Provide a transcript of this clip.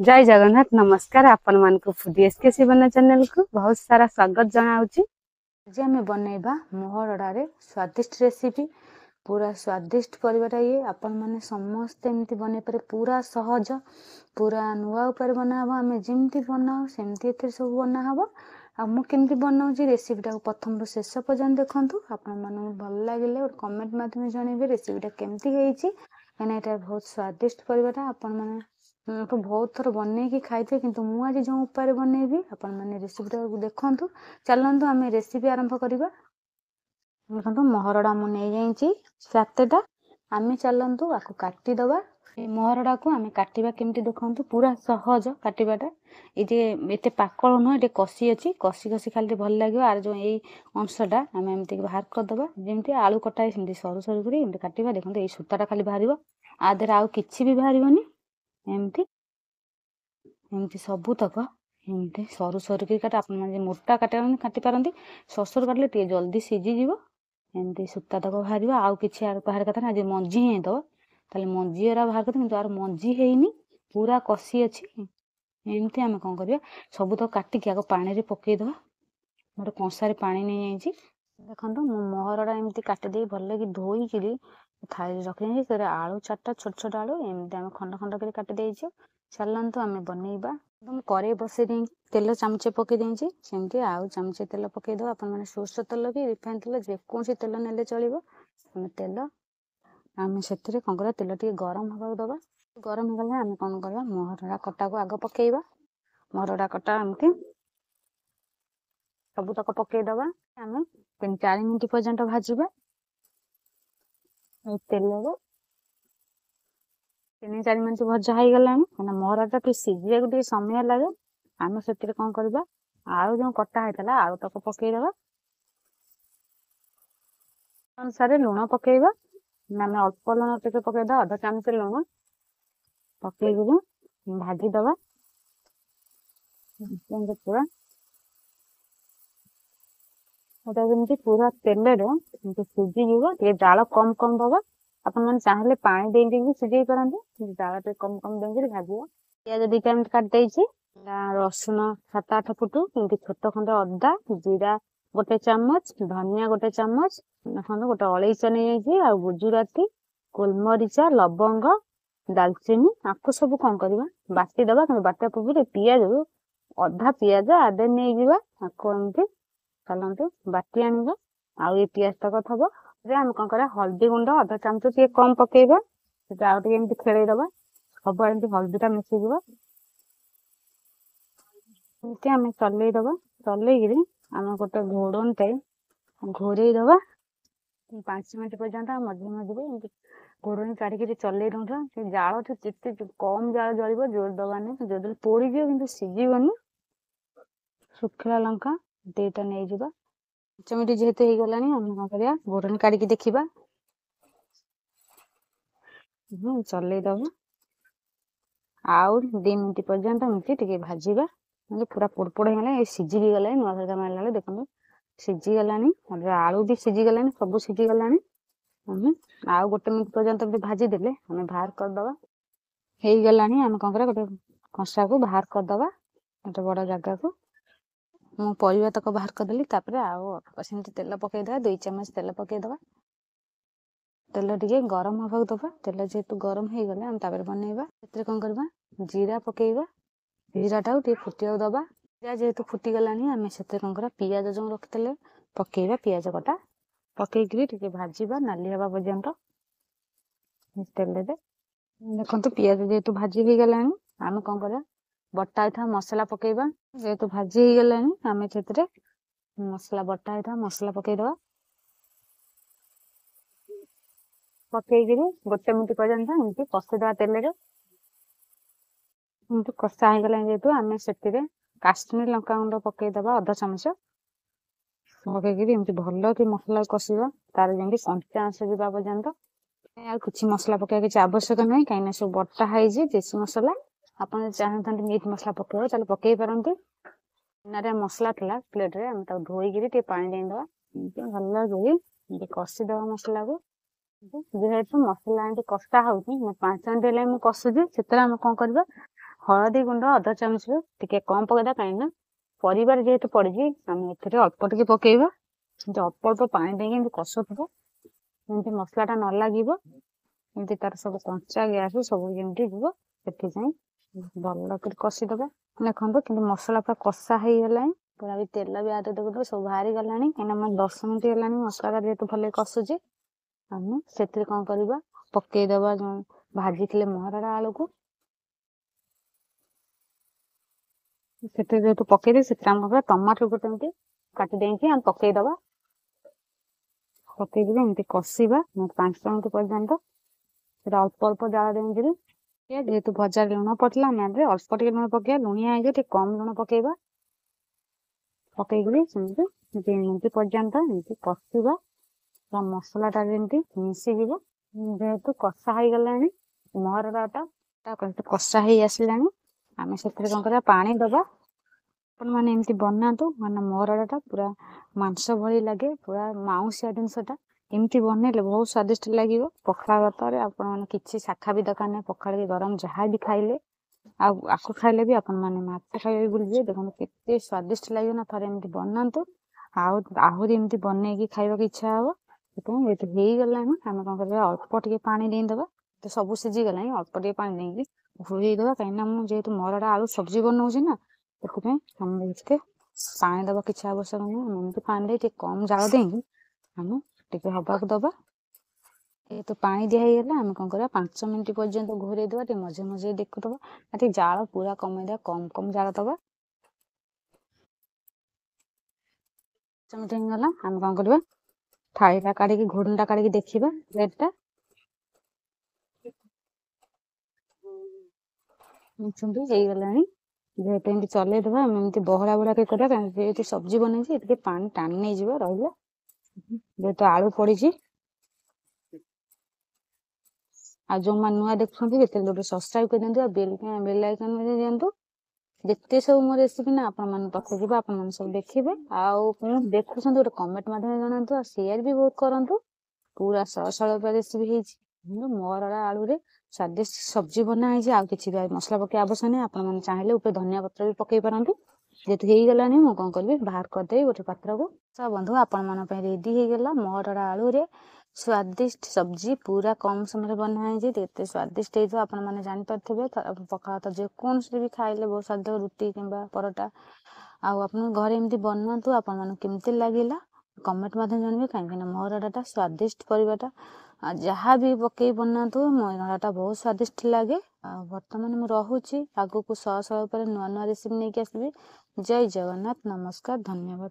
जय जगन्नाथ नमस्कार आपण मानक फूडी एसके शिवना चैनल को बहुत सारा स्वागत जनाऊँगी। आज आम बनइबा मोहरडारे स्वादिष्ट रेसिपी पूरा स्वादिष्ट परिवार ये आपण माने समस्त एमती बनै पारे पूरा सहज पूरा नुआ ऊपर बना हबो आमे जेमती बनाओ सेमती एथे सब बना हबो आ मु केमती बनाउची रेसिपीटा को प्रथम शेष पर्यंत देखंतु आपण माने भल लागिले और कमेंट माध्यम जणेबे रेसिपीटा केमती हेइची एना एटा बहुत स्वादिष्ट परिवारटा आपण माने तो बहुत थर बनई खाई किंतु मु आज जो उपाय बनईबी आपण माने रेसिपीटा देखंतु चलंतु आमे रेसिपी आरंभ करिबा। देखंतु मोहरडा मु नै जाईची 7टा आमे चलंतु आको काटी दबा। मोहरडा को आमे काटिबा केमती देखंतु पूरा सहज काटिबाटा एते एते पाकळ न एते कसी अछि कसी कसी खाली भल लागियो आर जो एई अंशटा आमे एमती बाहर कर दबा जेमती आलू कटाई सेमती सरू सरू करी एमती काटिबा। देखंतु एई सूताटा खाली बाहरिबो आ देर आउ किछि भी बाहरिबोनी एमती एमती सबुतक एमती सरू सरू की काट आपण माने मोटा काटी पारंती ससुर काटले टे जल्दी सिझी जीवो एमती सूता तक बाहरिबो आउ किछि आर बाहर कथा ना जे मंजी हे दो ताले मंजी एरा बाहर करते किंतु आर मंजी हेइनी पूरा कसी अछि एमती आमे कोन करिया सबुतक काटी के आको पानी रे पकेइ दबा। मोर कंसारे पानी नै जाईची देखंतु मो मोहरडा एमती काटी दे भल लगी धोई किरी थाली रखी से आलू 4टा छोट छोट आलू एमती आमे खंड खंड करी काटी देइछो। चलंतु आमे बनइबा एकदम करे बसे दे तेल चामचे पके देइछी सेमती आउ चामचे तेल पके दो आपण माने सोर्स तेल की रिफाइन तेल जे कोनसी तेल नेले चलिबो आमे तेल आमे सेतरे कोन करा तेल टी गरम होबा दबा गरम हो गले आमे कोन करबा मोहरडा कटा को आगो पकेइबा मोहरडा कटा एमती सब तक पके दबा आमे 3-4 मिनिट पर्यंत भाजीबा तेल रे 3-4 मिनिट भजा हो गलानी ना मोहरडा टी सिझिया को टी समय लागे आमे सेतरे कोन करबा आलू जो कटा हैतला आलू तक पके दबा अनुसार लूण पकेइबा आमे अल्प लूण टिके पके दा आधा चामच लूण पके दिबो भाजी दबा पूरा ओटा जेमती पूरा तेल रे जेमती सिझी जीवो ये जाल कम कम दबा आपण मन चाहले पानी देई देई सिझेई परंती जाल पे कम कम देंगे भाजियो। प्याज दी टाइम काट देइची रसुन 7-8 फुटू किंतु छोट खंड अदा जीरा गोटे चम्मच धनिया गोटे चम्मच खंड गोटे अलैच नै जाइची आ गुजराती गोलमरिचा लवंग दालचीनी आको सब कोन करबा बाटी दबा कि बाटा पूरे पियाज अधा पियाज आदे नै जीवा आको एमती चलंतु बाटी आनिबा आ ये पियाज तक थबो जे हम कोन करा हल्दी गुंड आधा चामच के कम पकेइबा से आउ टे एमती खेलै दबा सब एमती हल्दीटा मिसि जीवा एमती आमे चलै दबा चलै गिरी आमे गोटे घोड़न टे घोरै दबा 5 मिनिट पर्यंत मध्य मध्य एमती घोड़न काढी के चलै दउठा से जाळ तो जेते कम जाळ जळिबो जोर दबाने जदि पोड़ी दियो किंतु सिझिबोनी सुखला लंका देटा नै जिबा 5 मिनिट जेते हे गलानी हम का करिया घोड़न काढी के देखिबा चलै दबा आउ 2 मिनिट पर्यंत एमती टिके भाजीबा म्हणजे पूरा पोड़पोड़ हे गला ए सिझी भी गला नुआ सरका मारला देखंतु सिझी गलानी आलू भी सिझी गलानी सब सिझी गलानी आउ गोटे मिनिट पर्यंत भी भाजी देले हमें बाहर कर दबा हे गलानी हम कोन करा गोटे कंसा को बाहर कर दबा गोटे बड़ा जगह को मु परिवा तक बाहर कर देली तापरे आउ सेमती तेल पके दबा 2 चम्मच तेल पके दबा तेल टिके गरम होबा दबा तेल जेतु गरम हे गले हम तापरे बनैबा एतरे कोन करबा जीरा पकेइबा जीराटा टे फुटिया दबा जीरा जेतु फुटी गलानी हमें सेते कोन करा पियाज जो रखतले पकेइबा पियाज कटा पके गिरी टिके भाजीबा नाली हबा पर्यंत तेल दे देखंतु पियाज जेतु भाजी हे गलानी हमें कोन करा बट्टा था मसला पकेइबा जेतु भाजी हे गलानी हमें सेतरे मसला बट्टा था मसला पके दबा पके गिरी गोटे मिनिट पर्यंत एमती कसे दबा तेल रे एमती कसा हे गला जेतु हमें सेतरे काश्मीर लंका गुंड पके दबा आधा चामच पके गिरी एमती भल्लो कि मसला कसिबा तार जेंती कंचा आसे जिबा पर्यंत आ कुछ मसला पके के आवश्यक नै काइना सब बट्टा हाई जे देसी मसला आपण चाहतंती मीट मसला पकेबो चल पके परंती नारे मसला थला प्लेट रे हम ता धोई गिरी ते पानी देई दबा भल्लो धोई ये कसी दबा मसला को जेहेतु मसला एंटी कष्टा होउची 5 मिनिट ले हम कसुजी सेतरा हम कोन करबा हलदी गुंड अधा चामच टिके कम पकेदा कहीं परिवार जेहेतु पड़ी आम ए अल्प टिके पकेबा अल्प अल्प पानी देंगे कषुव जमी मसलाटा न लगे तार सब कंचा गैस सब जमी जीव से भल कर कषिदबा देखो कि मसला पूरा कषा हो गला पूरा भी तेल भी आदि देखो सब बाहरी गला कहीं 10 मिनट है मसला जेहतु भले कषुचे आम से कौन करवा पकईदबा जो भाजी महरड़ा आलू को जेहतु पकईदे से टमाटर गोटे काटी देंगे आम पकईदबा पकईदे एमती कषा 5 मिनट पर्यंत अल्प अल्प जाल देंगे जेहेतु भजा लुण पड़ता अल्प टे लुण पकड़ा लुणिया है कम लुण पकईबा पकईकि मिनट पर्यंत एमती कषा मसलाटा जमी मिसीज जेहेतु कषा हो गला महरडाटा कषा हो आसला आम से कौन कर पानी दबा अपन मैंने एमती बनातु माने महरडाटा पूरा मांस भली लगे पूरा माउसिया जिनसटा एमती बनइले बहुत स्वादिष्ट लगे पखाल भात आपण मैंने किसी शाखा भी दरकार नहीं पखाल के गरम जहाँ भी खाइले आपको खाइले भी अपन मैंने माछ खाइबे बुझे देखो केते स्वादिष्ट लगे ना थरे एमती बनातु आहरी एमती बनईकी खाइबा इच्छा हम ये हो गला आम कौन कर अल्प टे पानी देदबा तो सब सीझी गला अल्प टे पानी देंगे घोड़ेदबा कहीं मुझे महरड़ा आलू सब्जी बनाऊे ना से पानी दबा किसी आवश्यक नहीं एमती पानी दे कम जाल देंगे आम टे हवा दबा ये तो पानी दिगला आम कौन कर 5 मिनट पर्यंत घोरेदबा टे मझे मझे देखुदबा जाल पूरा कमेदा कम कम जाल दबा 5 मिनट होगा आम कौन करवा थालीटा काढ़ी घोड़ना काढ़ी देखा प्लेटा गला जेहेतु एमती चलेदबा एमती बहरा बहरा कर सब्जी बन पानी टाणी नहीं रहा जेहेतु आलू पड़ी आ जो मान नुआ देखुंटे सब्सक्राइब कर दिंतु बेल आइकन दिंतु जिते सब मो रेसिपी ना आपण मन पाखे जी आप सब देखिए आउ देखुं गोटे कमेंट जनातु शेयर भी बहुत करूँ पूरा सरल रेसिपी महरड़ा आलू रे स्वादिष्ट सब्जी बनाई आ किसी भी मसला पकई आवश्यक नहीं आप चाहिए ऊपर धनिया पत्र भी पकई पारती जेहतु हो गला मुझे कौन करी बाहर करदेवी गोटे पात्र को सब बंधु आपण मन रेडी हो गला महरड़ा आलू रे स्वादिष्ट सब्जी पूरा कम समय बनाई एत स्वादिष्ट हो जापारे पखाल तो जेकोसी भी खाइले बहुत स्वाद रुटी कि परोटा आप घरे एमती बनातु आपमती लगे कमेंट जानवे कहीं महरडाटा स्वादिष्ट परिवाटा जहाँ भी पकई बनातु महरडाटा बहुत स्वादिष्ट लगे बर्तमान मुझे रोचे आगु को सरल नुआ नुआ रेसिपी नहीं आसबि जय जगन्नाथ नमस्कार धन्यवाद।